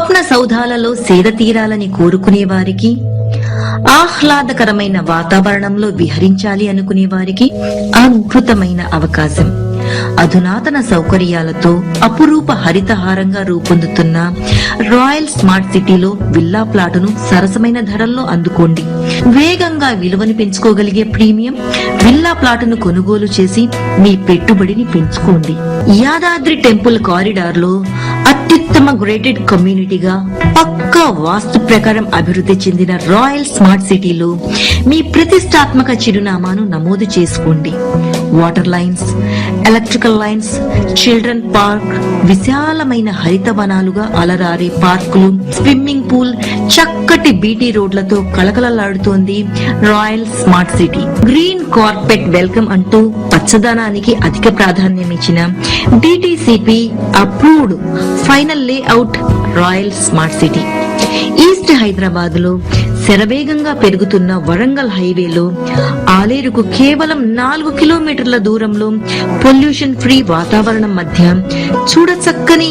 స్వప్న సౌధాలలో సేద తీరాలని కోరుకునే వారికి, ఆహ్లాదకరమైన వాతావరణంలో విహరించాలి అనుకునే వారికి అద్భుతమైన అవకాశం. అధునాతన సౌకర్యాలతో అపురూప హరితహారంగా రూపొందుతున్న రాయల్ స్మార్ట్ సిటీలో విల్లా ప్లాటును సరసమైన ధరల్లో అందుకోండి. వేగంగా విలువను పెంచుకోగలిగే ప్రీమియం విల్లా ప్లాటును కొనుగోలు చేసి మీ పెట్టుబడిని పెంచుకోండి. యాదాద్రి టెంపుల్ కారిడార్ లో అత్యుత్తమ గ్రేటెడ్ కమ్యూనిటీగా పక్కా వాస్తు ప్రకారం అభివృద్ధి చెందిన రాయల్ స్మార్ట్ సిటీలో మీ ప్రతిష్టాత్మక చిరునామాను నమోదు చేసుకోండి. Water lines, electrical lines, children park, విశాలమైన హరిత వనాలుగా అలరారే పార్కులు, స్విమ్మింగ్ పూల్, చక్కటి బీటీ రోడ్లతో కళకళలాడుతోంది Royal Smart City. Green carpet welcome అంటూ పచ్చదనానికి అధిక ప్రాధాన్యం ఇచ్చిన DTCP approved final layout Royal Smart City. East Hyderabad లో శరవేగంగా పెరుగుతున్న వరంగల్ హైవేలో ఆలేరుకు కేవలం 4 కిలోమీటర్ల దూరంలో పొల్యూషన్ ఫ్రీ వాతావరణం మధ్య చూడచక్కని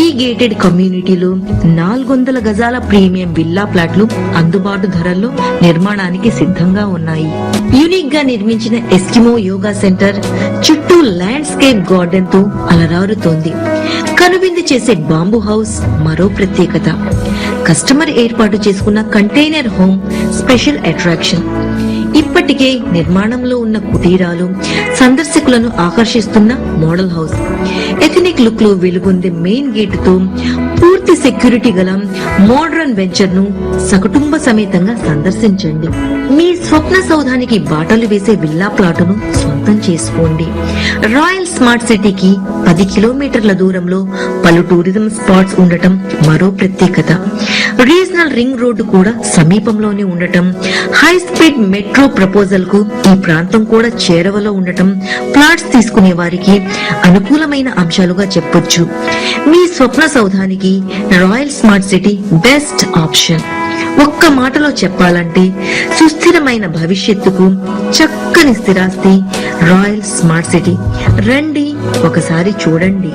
ఈ గేటెడ్ కమ్యూనిటీలో 400 గజాల ప్రీమియం విల్లా ప్లాట్లు అందుబాటు ధరల్లో నిర్మాణానికి సిద్ధంగా ఉన్నాయి. యూనిక్ గా నిర్మించిన ఎస్కిమో యోగా సెంటర్ చుట్టూ ల్యాండ్స్కేప్ గార్డెన్ తో అలరారుతోంది. కనువిందు చేసే బాంబూ హౌస్ మరో ప్రత్యేకత. కస్టమర్ ఏర్పాటు చేసుకున్న కంటైనర్ హోమ్ స్పెషల్ అట్రాక్షన్. ఇప్పటికే నిర్మాణంలో ఉన్న కుటీరాలు సందర్శకులను ఆకర్షిస్తున్న మోడల్ హౌస్. ఎథనిక్ లుక్ లో వెలుగొందే మెయిన్ గేట్ తో పూర్తి సెక్యూరిటీ గల మోడర్న్ వెంచర్ ను సకుటుంబ సమేతంగా సందర్శించండి. మీ స్వప్న సౌధానికి బాటలు వేసే విల్లా ప్లాటును సొంతం చేసుకోండి. రాయల్ స్మార్ట్ సిటీకి 10 కిలోమీటర్ల దూరంలో పలు టూరిజం స్పాట్స్ ఉండటం మరో ప్రత్యేకత. రీజనల్ రింగ్ రోడ్డు కూడా సమీపంలోనే ఉండటం, హై స్పీడ్ మెట్రో ప్రపోజల్ కు ఈ ప్రాంతం కూడా చేరవలో ఉండటం ప్లాట్స్ తీసుకునే వారికి అనుకూలమైన అంశాలుగా చెప్పొచ్చు. మీ స్వప్న సౌధానికి Royal Smart City best option. ఒక్క మాటలో చెప్పాలంటే సుస్థిరమైన భవిష్యత్తుకు చక్కని స్థిరాస్తి రాయల్ స్మార్ట్ సిటీ. రండి, ఒకసారి చూడండి.